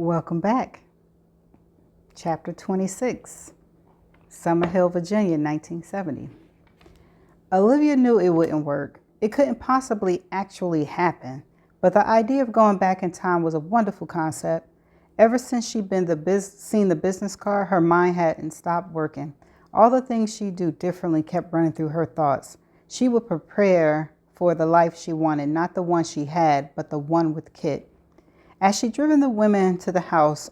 Welcome back. Chapter 26, Summerhill, Virginia, 1970. Olivia knew it wouldn't work. It couldn't possibly actually happen, but the idea of going back in time was a wonderful concept. Ever since she'd seen the business card, her mind hadn't stopped working. All the things she'd do differently kept running through her thoughts. She would prepare for the life she wanted, not the one she had, but the one with Kit. As she'd driven the women to the house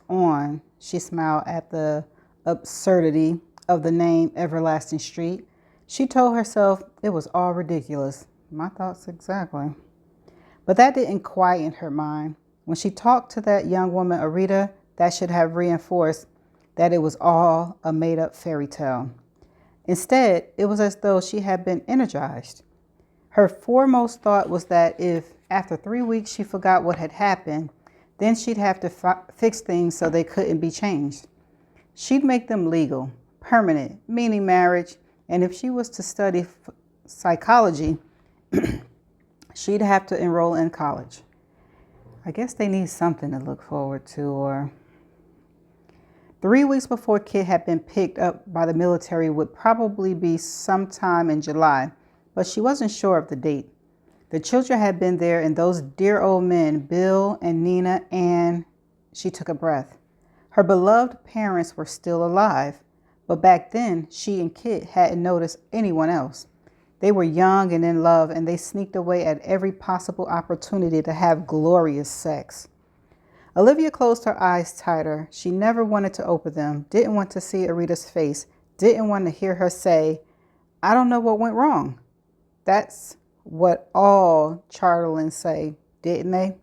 she smiled at the absurdity of the name Everlasting Street. She told herself it was all ridiculous. My thoughts exactly. But that didn't quieten her mind. When she talked to that young woman, Arita, that should have reinforced that it was all a made-up fairy tale. Instead, it was as though she had been energized. Her foremost thought was that if, after 3 weeks, she forgot what had happened, then she'd have to fix things so they couldn't be changed. She'd make them legal, permanent, meaning marriage, and if she was to study psychology, she'd have to enroll in college. I guess they need something to look forward to. Or 3 weeks before Kit had been picked up by the military would probably be sometime in July, but she wasn't sure of the date. The children had been there, and those dear old men, Bill and Nina, and she took a breath. Her beloved parents were still alive, but back then she and Kit hadn't noticed anyone else. They were young and in love, and they sneaked away at every possible opportunity to have glorious sex. Olivia closed her eyes tighter. She never wanted to open them, didn't want to see Arita's face, didn't want to hear her say, "I don't know what went wrong." That's what all Charltons say, didn't they?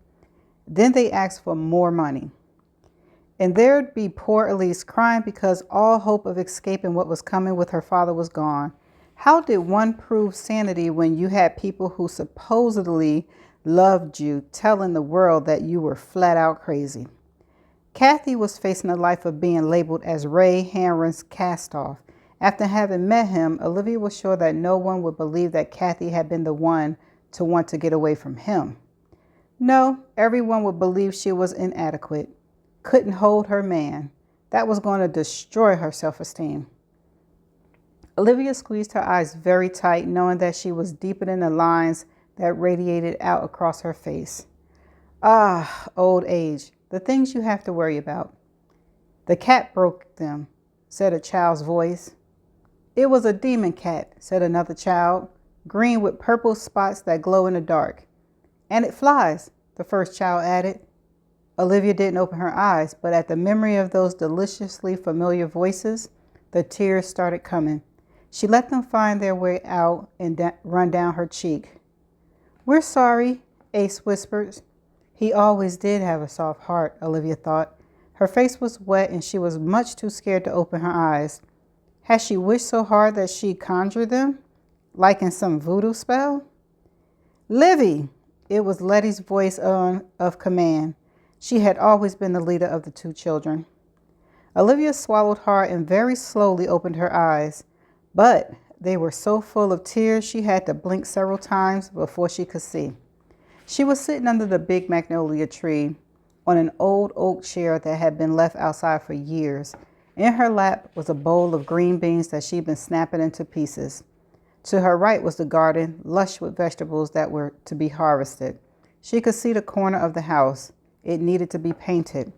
Then they asked for more money. And there'd be poor Elise crying because all hope of escaping what was coming with her father was gone. How did one prove sanity when you had people who supposedly loved you telling the world that you were flat out crazy? Kathy was facing a life of being labeled as Ray Hanron's cast-off. After having met him, Olivia was sure that no one would believe that Kathy had been the one to want to get away from him. No, everyone would believe she was inadequate, couldn't hold her man. That was going to destroy her self-esteem. Olivia squeezed her eyes very tight, knowing that she was deepening the lines that radiated out across her face. Ah, old age, the things you have to worry about. The cat broke them, said a child's voice. It was a demon cat, said another child, green with purple spots that glow in the dark. And it flies, the first child added. Olivia didn't open her eyes, but at the memory of those deliciously familiar voices, the tears started coming. She let them find their way out and run down her cheek. "We're sorry," Ace whispered. He always did have a soft heart, Olivia thought. Her face was wet and she was much too scared to open her eyes. Had she wished so hard that she conjured them, like in some voodoo spell? "Livy!" It was Letty's voice of command. She had always been the leader of the two children. Olivia swallowed hard and very slowly opened her eyes, but they were so full of tears she had to blink several times before she could see. She was sitting under the big magnolia tree on an old oak chair that had been left outside for years. In her lap was a bowl of green beans that she'd been snapping into pieces. To her right was the garden, lush with vegetables that were to be harvested. She could see the corner of the house. It needed to be painted.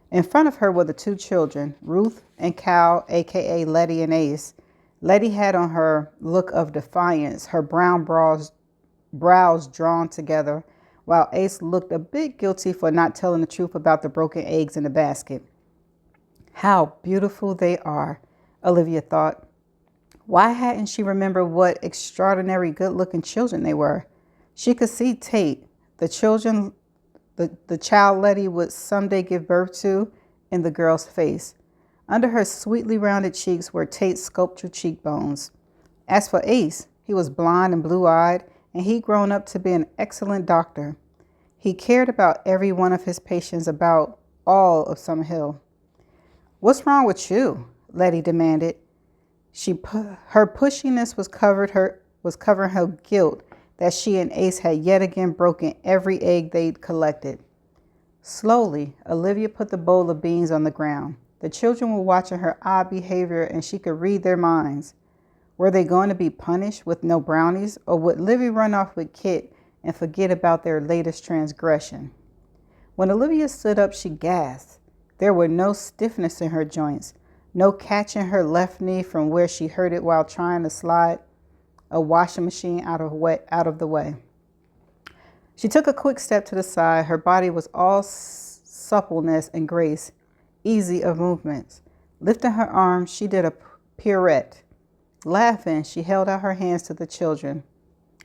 In front of her were the two children, Ruth and Cal, aka Letty and Ace. Letty had on her look of defiance, her brown brows drawn together, while Ace looked a bit guilty for not telling the truth about the broken eggs in the basket. How beautiful they are, Olivia thought. Why hadn't she remembered what extraordinary good-looking children they were? She could see Tate, the child Letty would someday give birth to, in the girl's face. Under her sweetly rounded cheeks were Tate's sculptured cheekbones. As for Ace, he was blond and blue-eyed, and he'd grown up to be an excellent doctor. He cared about every one of his patients, about all of Summerhill. "What's wrong with you?" Letty demanded. Her pushiness was covering her guilt that she and Ace had yet again broken every egg they'd collected. Slowly, Olivia put the bowl of beans on the ground. The children were watching her odd behavior, and she could read their minds. Were they going to be punished with no brownies, or would Livy run off with Kit and forget about their latest transgression? When Olivia stood up, she gasped. There were no stiffness in her joints, no catching her left knee from where she hurt it while trying to slide a washing machine out of the way. She took a quick step to the side. Her body was all suppleness and grace, easy of movements. Lifting her arms, she did a pirouette. Laughing, she held out her hands to the children.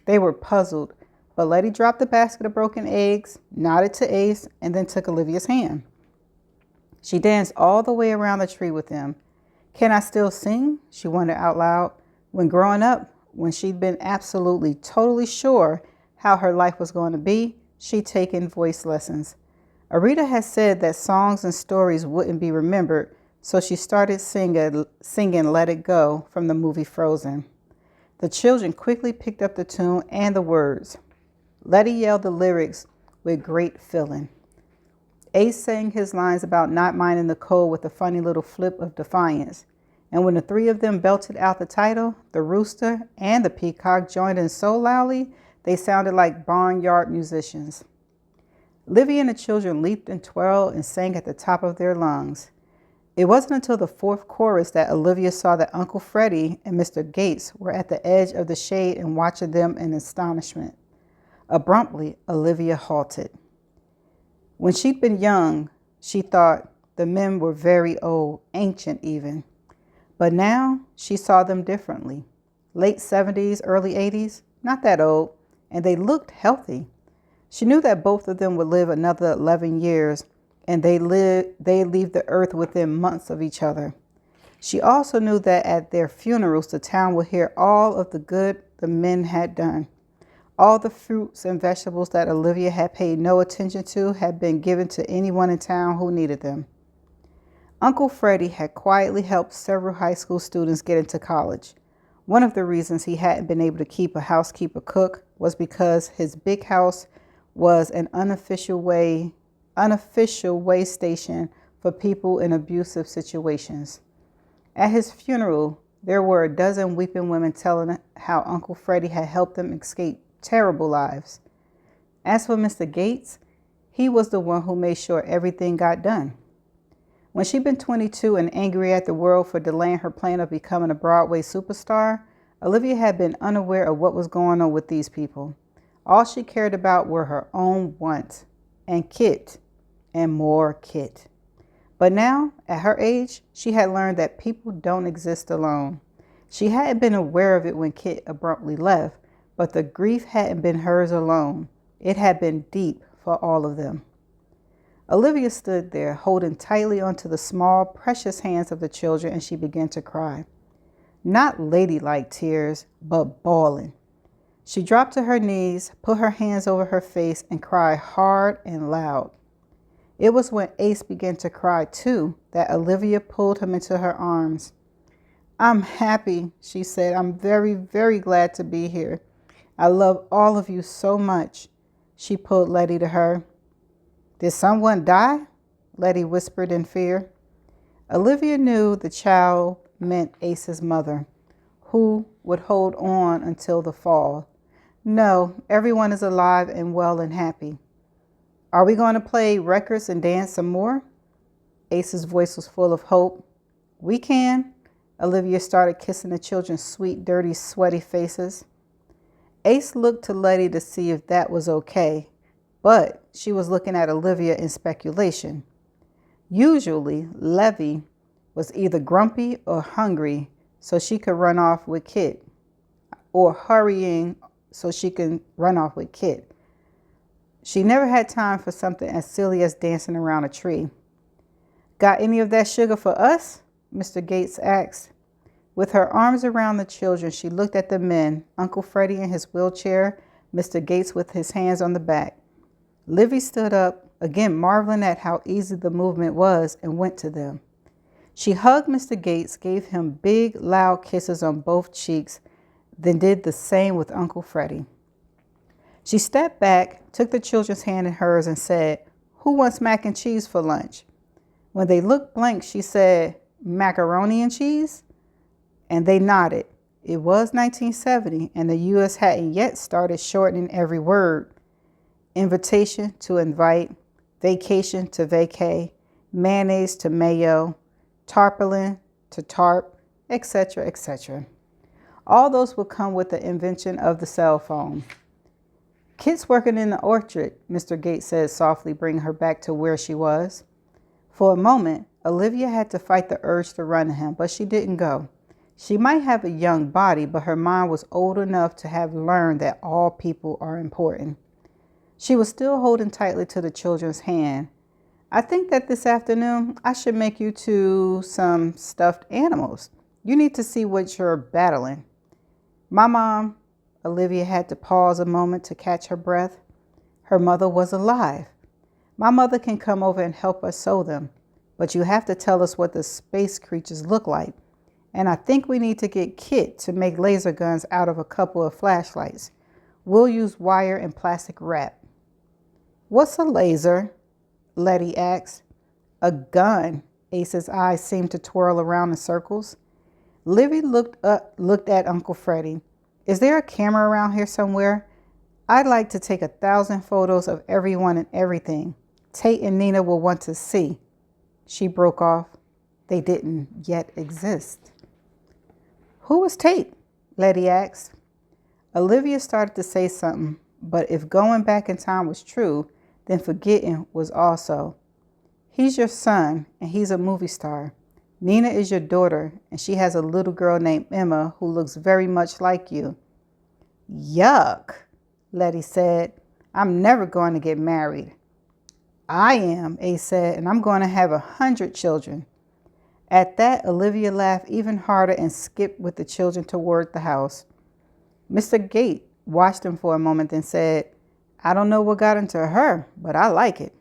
They were puzzled, but Letty dropped the basket of broken eggs, nodded to Ace, and then took Olivia's hand. She danced all the way around the tree with them. Can I still sing? She wondered out loud. When growing up, when she'd been absolutely, totally sure how her life was going to be, she'd taken voice lessons. Arita had said that songs and stories wouldn't be remembered, so she started singing Let It Go from the movie Frozen. The children quickly picked up the tune and the words. Letty yelled the lyrics with great feeling. Ace sang his lines about not minding the cold with a funny little flip of defiance. And when the three of them belted out the title, the rooster and the peacock joined in so loudly, they sounded like barnyard musicians. Livy and the children leaped and twirled and sang at the top of their lungs. It wasn't until the fourth chorus that Olivia saw that Uncle Freddie and Mr. Gates were at the edge of the shade and watching them in astonishment. Abruptly, Olivia halted. When she'd been young, she thought the men were very old, ancient even. But now she saw them differently. Late 70s, early 80s, not that old, and they looked healthy. She knew that both of them would live another 11 years, and they'd leave the earth within months of each other. She also knew that at their funerals, the town would hear all of the good the men had done. All the fruits and vegetables that Olivia had paid no attention to had been given to anyone in town who needed them. Uncle Freddie had quietly helped several high school students get into college. One of the reasons he hadn't been able to keep a housekeeper cook was because his big house was an unofficial way station for people in abusive situations. At his funeral, there were a dozen weeping women telling how Uncle Freddie had helped them escape terrible lives. As for Mr. Gates, he was the one who made sure everything got done. When she'd been 22 and angry at the world for delaying her plan of becoming a Broadway superstar, Olivia had been unaware of what was going on with these people. All she cared about were her own wants and Kit and more Kit. But now, at her age, she had learned that people don't exist alone. She hadn't been aware of it when Kit abruptly left, but the grief hadn't been hers alone. It had been deep for all of them. Olivia stood there, holding tightly onto the small, precious hands of the children, and she began to cry. Not ladylike tears, but bawling. She dropped to her knees, put her hands over her face, and cried hard and loud. It was when Ace began to cry too that Olivia pulled him into her arms. I'm happy, she said. I'm very, very glad to be here. I love all of you so much. She pulled Letty to her. Did someone die? Letty whispered in fear. Olivia knew the child meant Ace's mother, who would hold on until the fall. No, everyone is alive and well and happy. Are we going to play records and dance some more? Ace's voice was full of hope. We can. Olivia started kissing the children's sweet, dirty, sweaty faces. Ace looked to Letty to see if that was okay, but she was looking at Olivia in speculation. Usually, Levy was either grumpy or hungry so she could run off with Kit, or hurrying so she could run off with Kit. She never had time for something as silly as dancing around a tree. Got any of that sugar for us? Mr. Gates asked. With her arms around the children, she looked at the men, Uncle Freddie in his wheelchair, Mr. Gates with his hands on the back. Livy stood up, again marveling at how easy the movement was, and went to them. She hugged Mr. Gates, gave him big, loud kisses on both cheeks, then did the same with Uncle Freddie. She stepped back, took the children's hand in hers, and said, Who wants mac and cheese for lunch? When they looked blank, she said, macaroni and cheese? And they nodded. It was 1970, and the U.S. hadn't yet started shortening every word. Invitation to invite, vacation to vacay, mayonnaise to mayo, tarpaulin to tarp, etc., etc. All those would come with the invention of the cell phone. Kit's working in the orchard, Mr. Gates said softly, bringing her back to where she was. For a moment, Olivia had to fight the urge to run to him, but she didn't go. She might have a young body, but her mind was old enough to have learned that all people are important. She was still holding tightly to the children's hand. I think that this afternoon I should make you two some stuffed animals. You need to see what you're battling. My mom, Olivia had to pause a moment to catch her breath. Her mother was alive. My mother can come over and help us sew them, but you have to tell us what the space creatures look like. And I think we need to get Kit to make laser guns out of a couple of flashlights. We'll use wire and plastic wrap. What's a laser? Letty asked. A gun. Ace's eyes seemed to twirl around in circles. Livy looked at Uncle Freddie. Is there a camera around here somewhere? I'd like to take 1,000 photos of everyone and everything. Tate and Nina will want to see. She broke off. They didn't yet exist. Who was Tate? Letty asked. Olivia started to say something, but if going back in time was true, then forgetting was also. He's your son, and he's a movie star. Nina is your daughter, and she has a little girl named Emma who looks very much like you. Yuck, Letty said. I'm never going to get married. I am, Ace said, and I'm going to have 100 children. At that, Olivia laughed even harder and skipped with the children toward the house. Mr. Gate watched them for a moment, then said, I don't know what got into her, but I like it.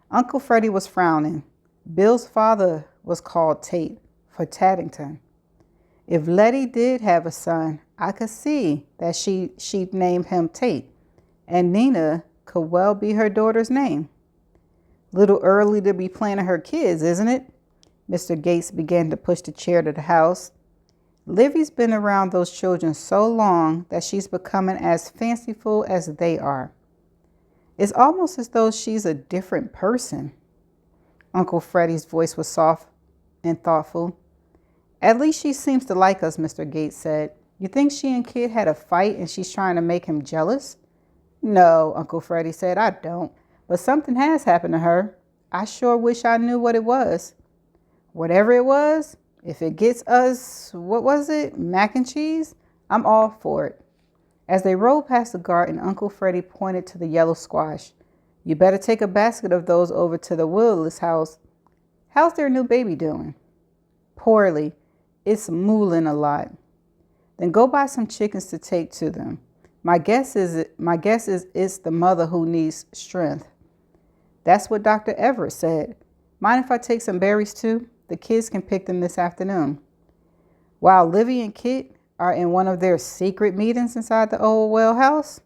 Uncle Freddie was frowning. Bill's father was called Tate for Taddington. If Letty did have a son, I could see that she'd name him Tate, and Nina could well be her daughter's name. Little early to be planning her kids, isn't it? Mr. Gates began to push the chair to the house. Livy's been around those children so long that she's becoming as fanciful as they are. It's almost as though she's a different person. Uncle Freddie's voice was soft and thoughtful. At least she seems to like us, Mr. Gates said. You think she and Kid had a fight and she's trying to make him jealous? No, Uncle Freddie said, I don't. But something has happened to her. I sure wish I knew what it was. Whatever it was, if it gets us, what was it, mac and cheese, I'm all for it. As they rode past the garden, Uncle Freddie pointed to the yellow squash. You better take a basket of those over to the Willis house. How's their new baby doing? Poorly. It's mooling a lot. Then go buy some chickens to take to them. My guess is it's the mother who needs strength. That's what Dr. Everett said. Mind if I take some berries too? The kids can pick them this afternoon. While Livy and Kit are in one of their secret meetings inside the old well house?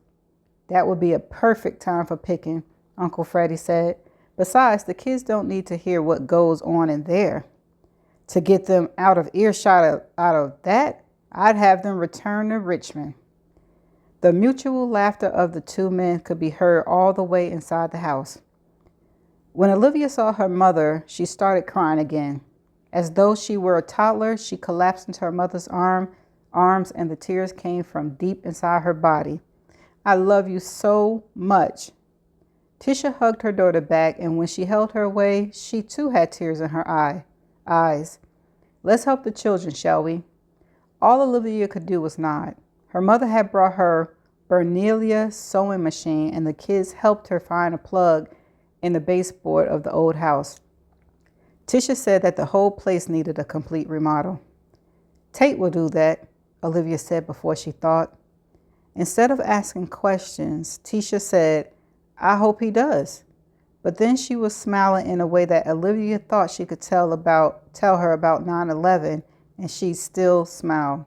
That would be a perfect time for picking, Uncle Freddie said. Besides, the kids don't need to hear what goes on in there. To get them out of earshot out of that, I'd have them return to Richmond. The mutual laughter of the two men could be heard all the way inside the house. When Olivia saw her mother, she started crying again. As though she were a toddler, she collapsed into her mother's arms, and the tears came from deep inside her body. I love you so much. Tisha hugged her daughter back, and when she held her away, she too had tears in her eyes. Let's help the children, shall we? All Olivia could do was nod. Her mother had brought her Bernelia sewing machine, and the kids helped her find a plug in the baseboard of the old house. Tisha said that the whole place needed a complete remodel. Tate will do that, Olivia said before she thought. Instead of asking questions, Tisha said, I hope he does. But then she was smiling in a way that Olivia thought she could tell her about 9/11, and she still smiled.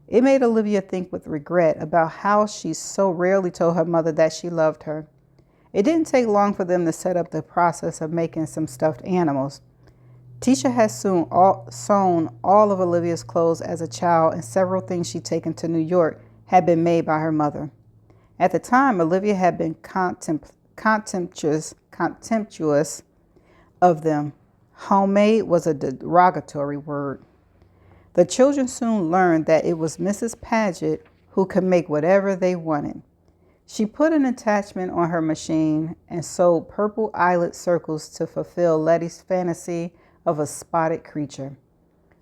It made Olivia think with regret about how she so rarely told her mother that she loved her. It didn't take long for them to set up the process of making some stuffed animals. Tisha had sewn all of Olivia's clothes as a child, and several things she'd taken to New York had been made by her mother. At the time, Olivia had been contemptuous of them. Homemade was a derogatory word. The children soon learned that it was Mrs. Paget who could make whatever they wanted. She put an attachment on her machine and sewed purple eyelet circles to fulfill Letty's fantasy of a spotted creature.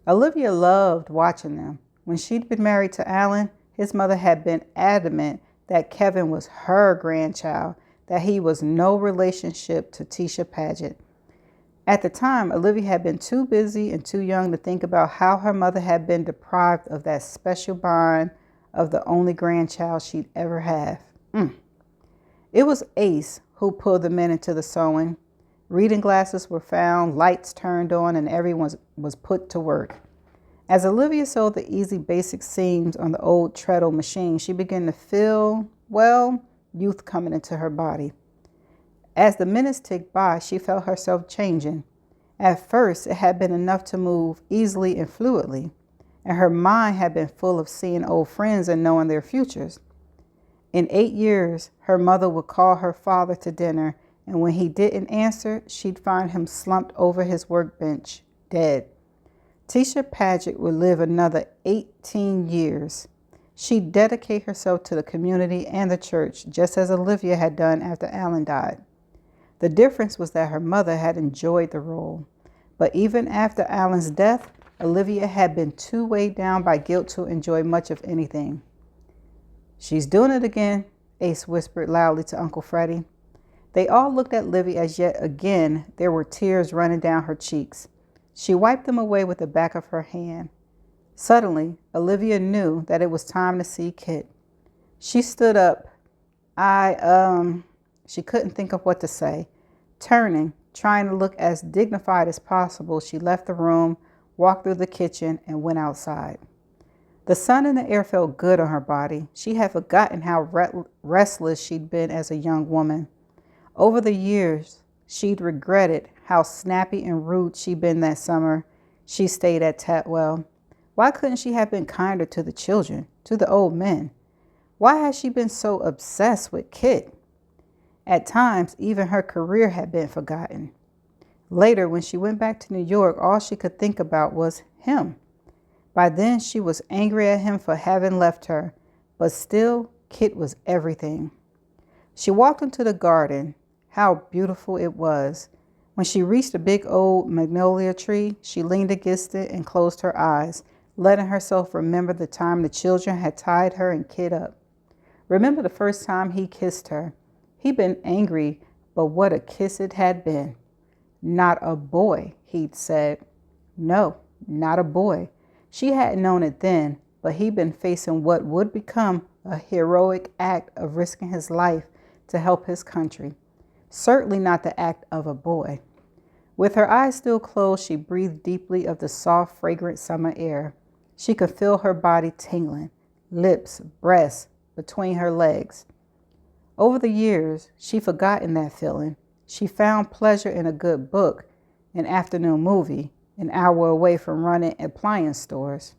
Olivia loved watching them. When she'd been married to Alan, his mother had been adamant that Kevin was her grandchild, that he was no relationship to Tisha Paget. At the time, Olivia had been too busy and too young to think about how her mother had been deprived of that special bond of the only grandchild she'd ever have. It was Ace who pulled the men into the sewing. Reading glasses were found, lights turned on, and everyone was put to work. As Olivia sewed the easy basic seams on the old treadle machine, she began to feel, youth coming into her body. As the minutes ticked by, she felt herself changing. At first, it had been enough to move easily and fluidly, and her mind had been full of seeing old friends and knowing their futures. In 8 years, her mother would call her father to dinner, and when he didn't answer, she'd find him slumped over his workbench, dead. Tisha Paget would live another 18 years. She'd dedicate herself to the community and the church, just as Olivia had done after Alan died. The difference was that her mother had enjoyed the role. But even after Alan's death, Olivia had been too weighed down by guilt to enjoy much of anything. "She's doing it again," Ace whispered loudly to Uncle Freddie. They all looked at Livy as yet again there were tears running down her cheeks. She wiped them away with the back of her hand. Suddenly, Olivia knew that it was time to see Kit. She stood up. She couldn't think of what to say. Turning, trying to look as dignified as possible, she left the room, walked through the kitchen, and went outside. The sun in the air felt good on her body. She had forgotten how restless she'd been as a young woman. Over the years, she'd regretted how snappy and rude she'd been that summer she stayed at Tatwell. Why couldn't she have been kinder to the children, to the old men? Why had she been so obsessed with Kit? At times, even her career had been forgotten. Later, when she went back to New York, all she could think about was him. By then, she was angry at him for having left her, but still, Kit was everything. She walked into the garden. How beautiful it was. When she reached a big old magnolia tree, she leaned against it and closed her eyes, letting herself remember the time the children had tied her and Kit up. Remember the first time he kissed her. He'd been angry, but what a kiss it had been. "Not a boy," he'd said. No, not a boy. She hadn't known it then, but he'd been facing what would become a heroic act of risking his life to help his country. Certainly not the act of a boy. With her eyes still closed, she breathed deeply of the soft, fragrant summer air. She could feel her body tingling, lips, breasts, between her legs. Over the years, she'd forgotten that feeling. She found pleasure in a good book, an afternoon movie, an hour away from running appliance stores.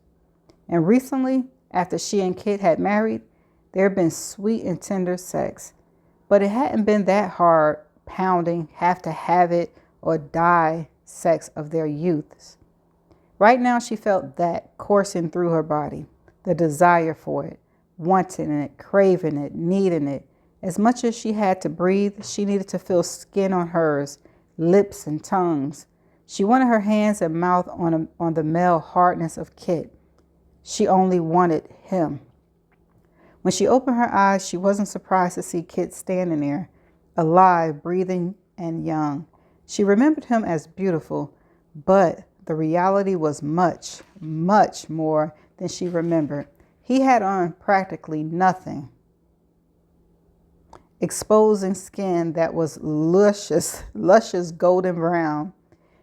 And recently, after she and Kit had married, there had been sweet and tender sex. But it hadn't been that hard, pounding, have to have it or die sex of their youths. Right now, she felt that coursing through her body, the desire for it, wanting it, craving it, needing it. As much as she had to breathe, she needed to feel skin on hers, lips and tongues. She wanted her hands and mouth on the male hardness of Kit. She only wanted him. When she opened her eyes, she wasn't surprised to see Kit standing there, alive, breathing, and young. She remembered him as beautiful, but the reality was much, much more than she remembered. He had on practically nothing, exposing skin that was luscious golden brown.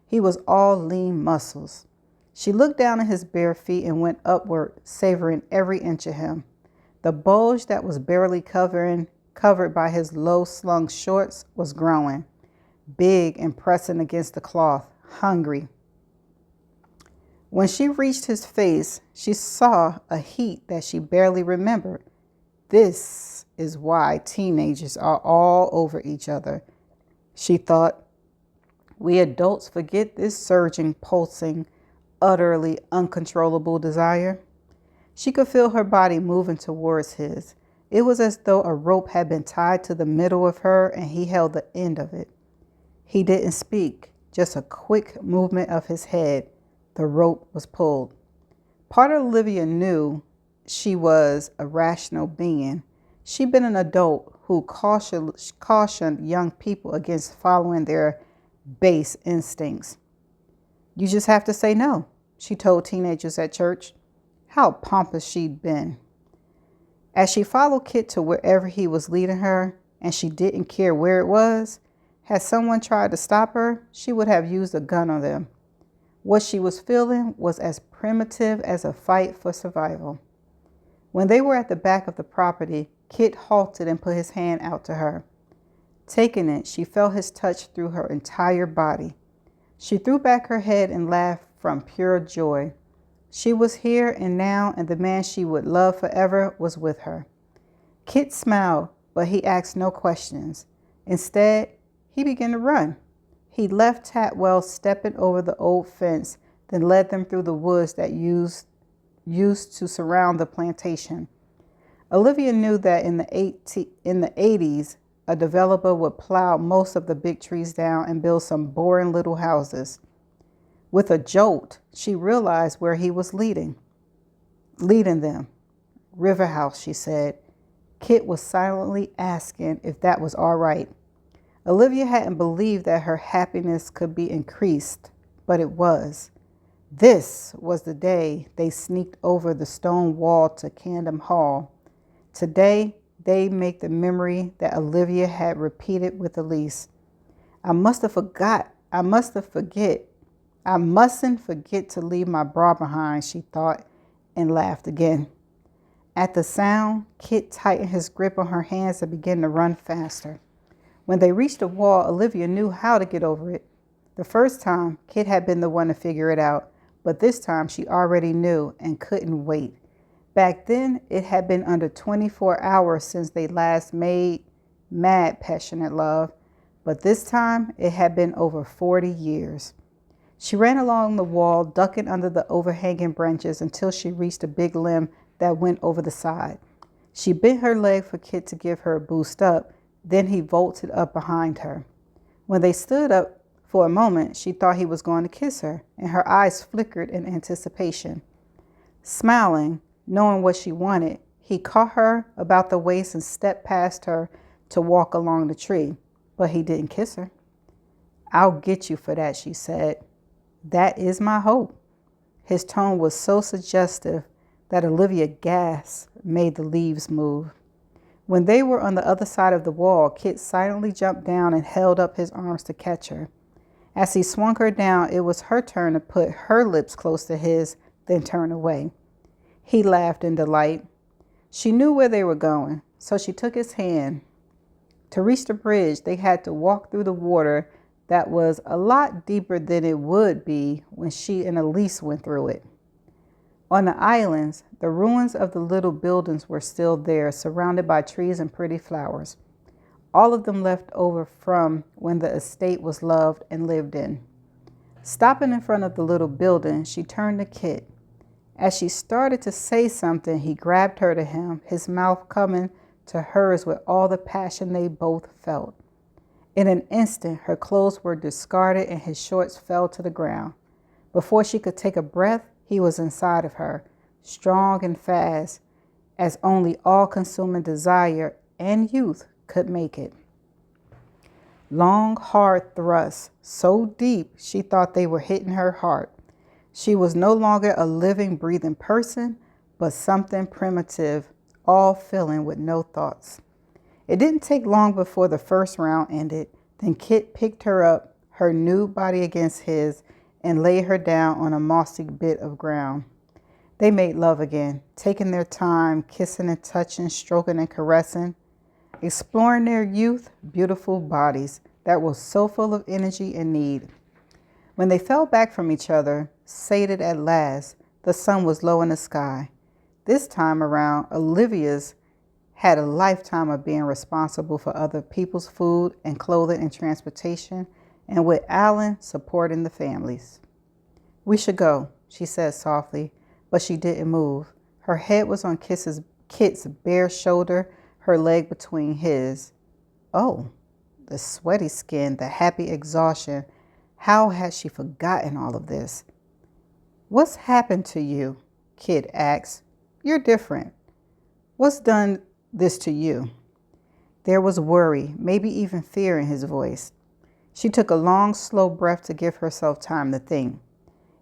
He was all lean muscles. She looked down at his bare feet and went upward, savoring every inch of him. The bulge that was barely covering covered by his low-slung shorts, was growing, big and pressing against the cloth, hungry. When she reached his face, she saw a heat that she barely remembered. This is why teenagers are all over each other, she thought. We adults forget this surging, pulsing, utterly uncontrollable desire. She could feel her body moving towards his. It was as though a rope had been tied to the middle of her and he held the end of it. He didn't speak, just a quick movement of his head. The rope was pulled. Part of Olivia knew she was a rational being. She'd been an adult who cautioned young people against following their base instincts. You just have to say no, she told teenagers at church. How pompous she'd been. As she followed Kit to wherever he was leading her, and she didn't care where it was, had someone tried to stop her, she would have used a gun on them. What she was feeling was as primitive as a fight for survival. When they were at the back of the property, Kit halted and put his hand out to her. Taking it, she felt his touch through her entire body. She threw back her head and laughed from pure joy. She was here and now, and the man she would love forever was with her. Kit smiled, but he asked no questions. Instead, he began to run. He left Tatwell stepping over the old fence, then led them through the woods that used to surround the plantation. Olivia knew that in the 80s, a developer would plow most of the big trees down and build some boring little houses. With a jolt, she realized where he was leading them. River House, she said. Kit was silently asking if that was all right. Olivia hadn't believed that her happiness could be increased, but it was. This was the day they sneaked over the stone wall to Camden Hall. Today, they make the memory that Olivia had repeated with Elise. I mustn't forget to leave my bra behind, she thought, and laughed again. At the sound, Kit tightened his grip on her hands and began to run faster. When they reached the wall, Olivia knew how to get over it. The first time, Kit had been the one to figure it out, but this time she already knew and couldn't wait. Back then, it had been under 24 hours since they last made mad, passionate love, but this time it had been over 40 years. She ran along the wall, ducking under the overhanging branches until she reached a big limb that went over the side. She bent her leg for Kit to give her a boost up, then he vaulted up behind her. When they stood up for a moment, she thought he was going to kiss her, and her eyes flickered in anticipation. Smiling, knowing what she wanted, he caught her about the waist and stepped past her to walk along the tree, but he didn't kiss her. I'll get you for that, she said. That is my hope. His tone was so suggestive that Olivia gasped, made the leaves move. When they were on the other side of the wall, Kit silently jumped down and held up his arms to catch her. As he swung her down, it was her turn to put her lips close to his, then turn away. He laughed in delight. She knew where they were going, so she took his hand. To reach the bridge, they had to walk through the water that was a lot deeper than it would be when she and Elise went through it. On the islands, the ruins of the little buildings were still there, surrounded by trees and pretty flowers, all of them left over from when the estate was loved and lived in. Stopping in front of the little building, she turned to Kit. As she started to say something, he grabbed her to him, his mouth coming to hers with all the passion they both felt. In an instant, her clothes were discarded and his shorts fell to the ground. Before she could take a breath, he was inside of her, strong and fast, as only all-consuming desire and youth could make it. Long, hard thrusts, so deep she thought they were hitting her heart. She was no longer a living, breathing person, but something primitive, all feeling with no thoughts. It didn't take long before the first round ended. Then Kit picked her up, her nude body against his, and laid her down on a mossy bit of ground. They made love again, taking their time, kissing and touching, stroking and caressing. exploring their youth, beautiful bodies that were so full of energy and need. When they fell back from each other, sated at last, the sun was low in the sky. This time around, Olivia's had a lifetime of being responsible for other people's food and clothing and transportation, and with Alan supporting the families. "We should go," she said softly, but she didn't move. Her head was on Kit's bare shoulder, her leg between his. Oh, the sweaty skin, the happy exhaustion. How had she forgotten all of this? "What's happened to you?" Kit asked. "You're different. What's done this to you?" There was worry, maybe even fear in his voice. She took a long, slow breath to give herself time to think.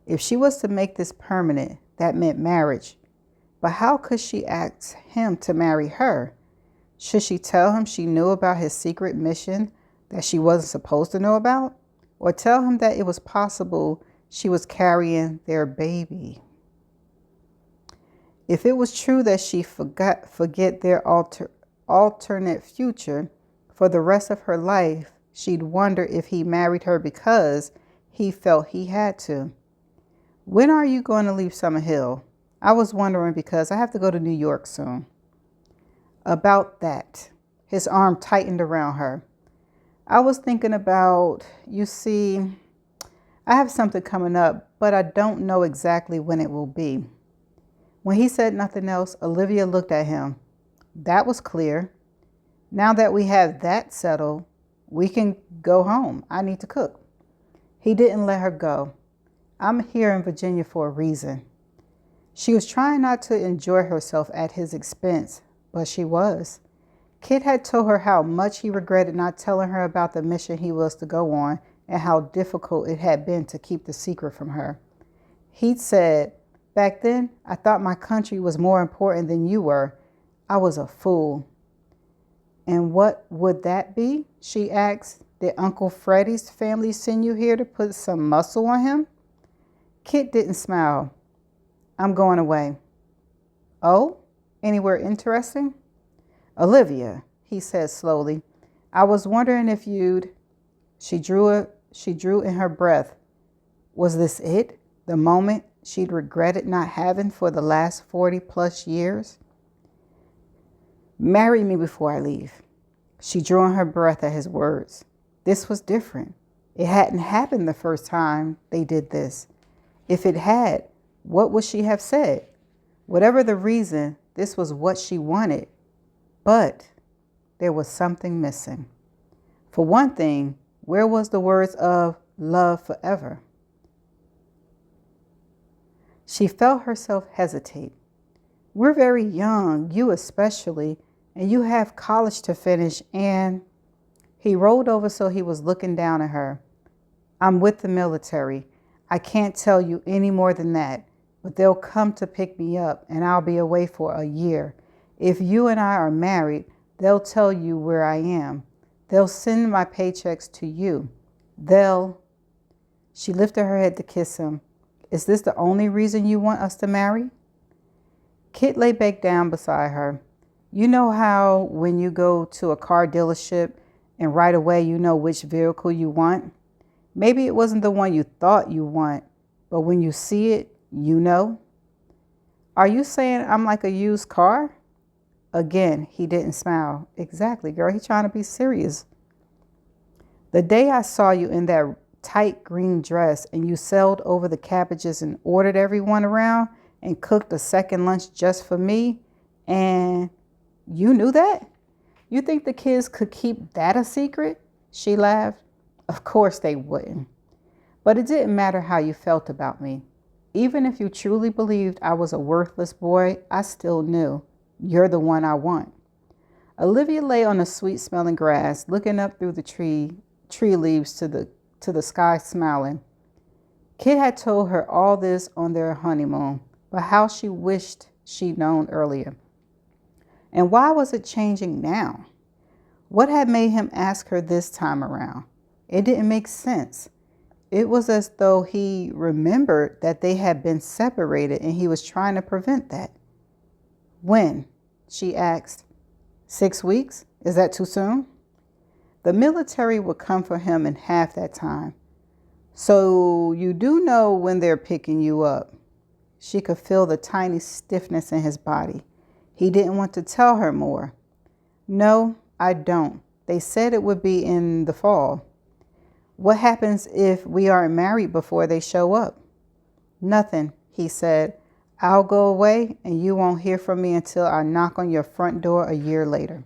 If she was to make this permanent, that meant marriage. But how could she ask him to marry her? Should she tell him she knew about his secret mission that she wasn't supposed to know about? Or tell him that it was possible she was carrying their baby? If it was true that she forget their alternate future for the rest of her life, she'd wonder if he married her because he felt he had to. "When are you going to leave Summer Hill?" "I was wondering because I have to go to New York soon." "About that." His arm tightened around her. "I was thinking about, you see, I have something coming up, but I don't know exactly when it will be." When he said nothing else, Olivia looked at him. That was clear. "Now that we have that settled, we can go home. I need to cook." He didn't let her go. "I'm here in Virginia for a reason." She was trying not to enjoy herself at his expense, but she was. Kit had told her how much he regretted not telling her about the mission he was to go on and how difficult it had been to keep the secret from her. He'd said, "Back then, I thought my country was more important than you were. I was a fool." "And what would that be?" she asked. "Did Uncle Freddie's family send you here to put some muscle on him?" Kit didn't smile. "I'm going away." "Oh? Anywhere interesting?" "Olivia," he said slowly, "I was wondering if you'd..." She drew in her breath. Was this it? The moment she'd regretted not having for the last 40 plus years? "Marry me before I leave." She drew in her breath at his words. This was different. It hadn't happened the first time they did this. If it had, what would she have said? Whatever the reason, this was what she wanted. But there was something missing. For one thing, where was the words of love forever? She felt herself hesitate. "We're very young, you especially, and you have college to finish, and..." He rolled over so he was looking down at her. "I'm with the military. I can't tell you any more than that, but they'll come to pick me up and I'll be away for a year. If you and I are married, they'll tell you where I am. They'll send my paychecks to you. She lifted her head to kiss him. "Is this the only reason you want us to marry?" Kit lay back down beside her. "You know how when you go to a car dealership and right away you know which vehicle you want? Maybe it wasn't the one you thought you want, but when you see it, you know." "Are you saying I'm like a used car?" Again, he didn't smile. "Exactly, girl. He's trying to be serious." "The day I saw you in that tight green dress and you sailed over the cabbages and ordered everyone around and cooked a second lunch just for me, and you knew that? You think the kids could keep that a secret?" She laughed. "Of course they wouldn't. But it didn't matter how you felt about me. Even if you truly believed I was a worthless boy, I still knew. You're the one I want." Olivia lay on the sweet-smelling grass, looking up through the tree leaves to the sky, smiling. Kit had told her all this on their honeymoon, but how she wished she'd known earlier. And why was it changing now? What had made him ask her this time around? It didn't make sense. It was as though he remembered that they had been separated and he was trying to prevent that. "When?" she asked. 6 weeks? Is that too soon? The military would come for him in half that time. So you do know when they're picking you up. She could feel the tiny stiffness in his body. He didn't want to tell her more. No, I don't. They said it would be in the fall. What happens if we aren't married before they show up? Nothing, he said. I'll go away and you won't hear from me until I knock on your front door a year later.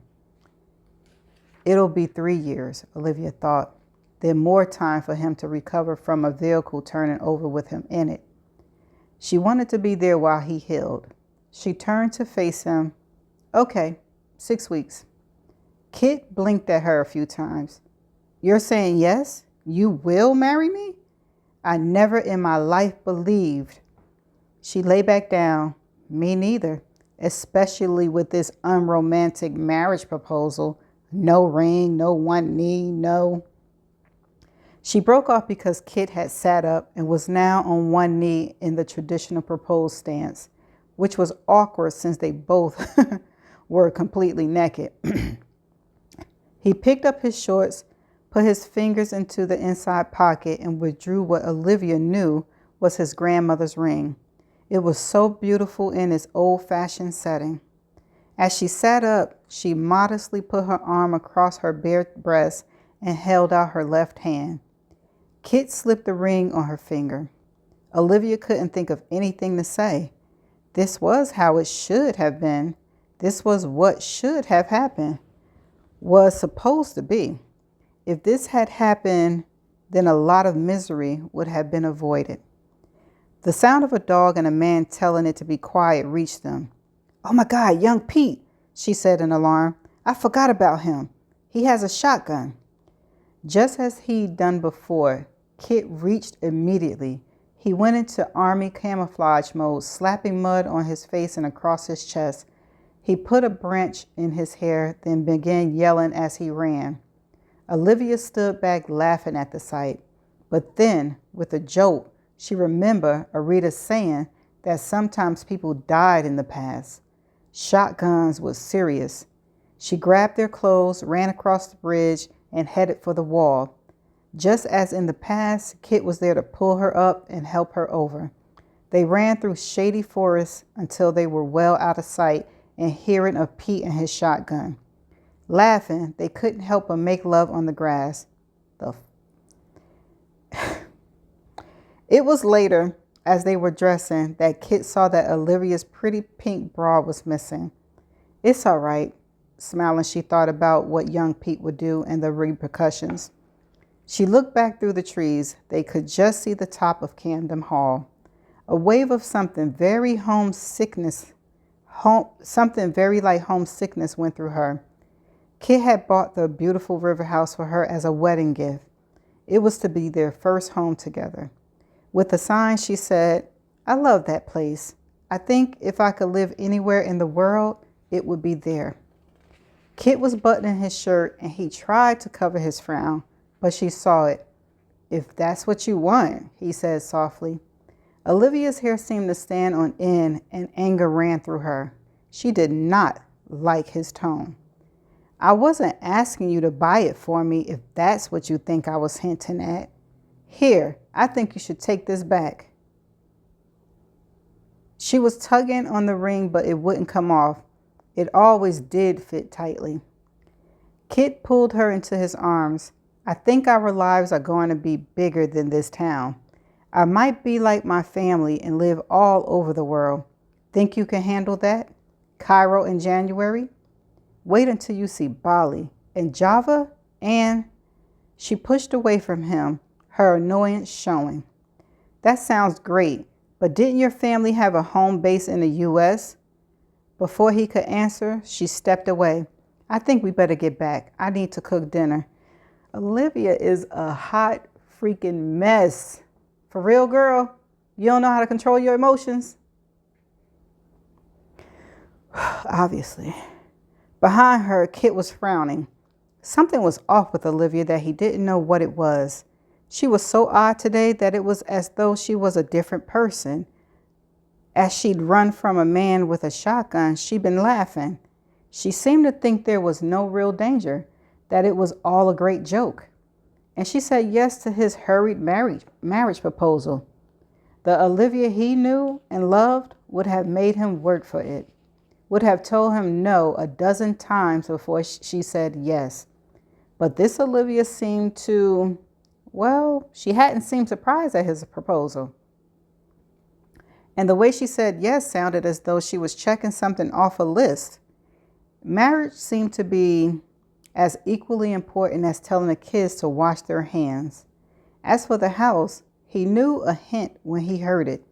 It'll be 3 years, Olivia thought. Then more time for him to recover from a vehicle turning over with him in it. She wanted to be there while he healed. She turned to face him. Okay, 6 weeks. Kit blinked at her a few times. You're saying yes? You will marry me? I never in my life believed. She lay back down. Me neither, especially with this unromantic marriage proposal. No ring, no one knee, no. She broke off because Kit had sat up and was now on one knee in the traditional proposed stance, which was awkward since they both were completely naked. He picked up his shorts, put his fingers into the inside pocket, and withdrew what Olivia knew was his grandmother's ring. It was so beautiful in its old-fashioned setting. As she sat up, she modestly put her arm across her bare breast and held out her left hand. Kit slipped the ring on her finger. Olivia couldn't think of anything to say. This was how it should have been. This was what should have happened. Was supposed to be. If this had happened, then a lot of misery would have been avoided. The sound of a dog and a man telling it to be quiet reached them. Oh my God, young Pete, she said in alarm. I forgot about him. He has a shotgun. Just as he'd done before, Kit reached immediately. He went into army camouflage mode, slapping mud on his face and across his chest. He put a branch in his hair, then began yelling as he ran. Olivia stood back laughing at the sight. But then, with a jolt, she remembered Arita saying that sometimes people died in the past. Shotguns was serious. She grabbed their clothes, ran across the bridge, and headed for the wall. Just as in the past, Kit was there to pull her up and help her over. They ran through shady forests until they were well out of sight and hearing of Pete and his shotgun. Laughing, they couldn't help but make love on the grass. It was later, as they were dressing, that Kit saw that Olivia's pretty pink bra was missing. It's all right. Smiling, she thought about what young Pete would do and the repercussions. She looked back through the trees. They could just see the top of Camden Hall. A wave of something very like homesickness went through her. Kit had bought the beautiful river house for her as a wedding gift. It was to be their first home together. With a sigh, she said, I love that place. I think if I could live anywhere in the world, it would be there. Kit was buttoning his shirt and he tried to cover his frown, but she saw it. If that's what you want, he said softly. Olivia's hair seemed to stand on end and anger ran through her. She did not like his tone. I wasn't asking you to buy it for me if that's what you think I was hinting at. Here, I think you should take this back. She was tugging on the ring, but it wouldn't come off. It always did fit tightly. Kit pulled her into his arms. I think our lives are going to be bigger than this town. I might be like my family and live all over the world. Think you can handle that? Cairo in January? Wait until you see Bali and Java and... She pushed away from him, her annoyance showing. That sounds great, but didn't your family have a home base in the U.S.? Before he could answer, she stepped away. I think we better get back. I need to cook dinner. Olivia is a hot freaking mess. For real, girl? You don't know how to control your emotions? Obviously. Behind her, Kit was frowning. Something was off with Olivia that he didn't know what it was. She was so odd today that it was as though she was a different person. As she'd run from a man with a shotgun, she'd been laughing. She seemed to think there was no real danger, that it was all a great joke. And she said yes to his hurried marriage proposal. The Olivia he knew and loved would have made him work for it, would have told him no a dozen times before she said yes. But this Olivia seemed to, well, she hadn't seemed surprised at his proposal. And the way she said yes sounded as though she was checking something off a list. Marriage seemed to be as equally important as telling the kids to wash their hands. As for the house, he knew a hint when he heard it.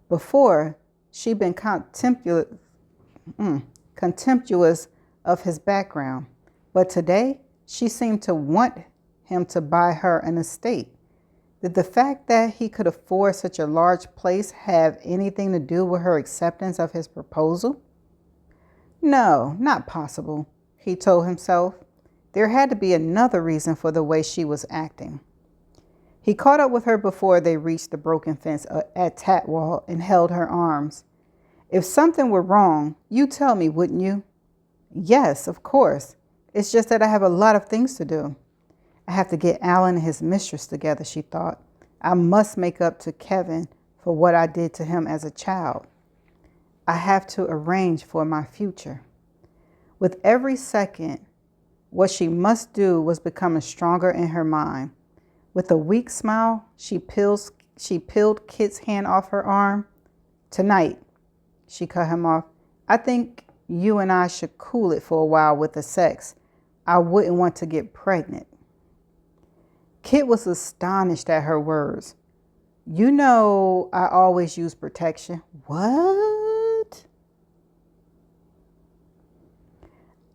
Before, she'd been contemptuous of his background. But today, she seemed to want him to buy her an estate. Did the fact that he could afford such a large place have anything to do with her acceptance of his proposal? No, not possible, he told himself. There had to be another reason for the way she was acting. He caught up with her before they reached the broken fence at Tatwall and held her arms. If something were wrong, you'd tell me, wouldn't you? Yes, of course. It's just that I have a lot of things to do. I have to get Alan and his mistress together, she thought. I must make up to Kevin for what I did to him as a child. I have to arrange for my future. With every second, what she must do was becoming stronger in her mind. With a weak smile, she peeled Kit's hand off her arm. Tonight, she cut him off. I think you and I should cool it for a while with the sex. I wouldn't want to get pregnant. Kit was astonished at her words. You know, I always use protection. What?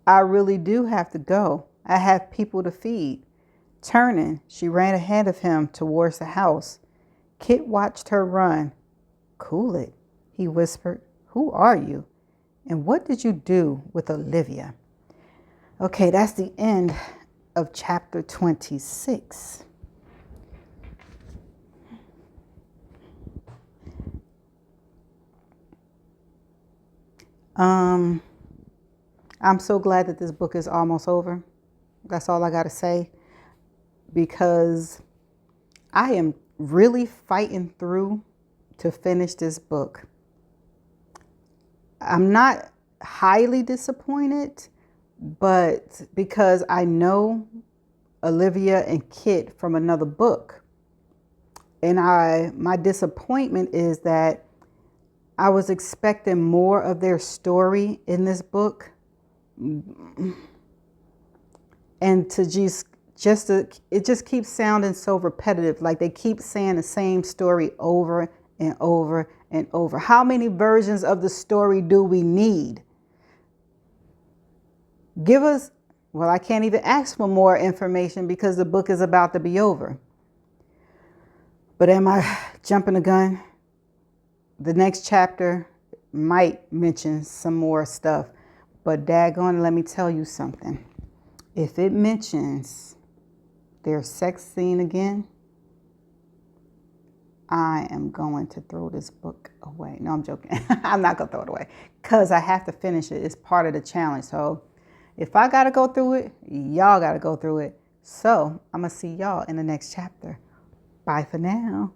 I really do have to go. I have people to feed. Turning, she ran ahead of him towards the house. Kit watched her run. Cool it, he whispered. Who are you? And what did you do with Olivia? Okay, that's the end of chapter 26. I'm so glad that this book is almost over. That's all I got to say, because I am really fighting through to finish this book. I'm not highly disappointed, but because I know Olivia and Kit from another book. And my disappointment is that I was expecting more of their story in this book. And it just keeps sounding so repetitive. Like they keep saying the same story over and over and over. How many versions of the story do we need? Give us, well, I can't even ask for more information because the book is about to be over. But am I jumping the gun? The next chapter might mention some more stuff, but daggone, let me tell you something. If it mentions their sex scene again, I am going to throw this book away. No, I'm joking. I'm not going to throw it away because I have to finish it. It's part of the challenge. So if I got to go through it, y'all got to go through it. So I'm going to see y'all in the next chapter. Bye for now.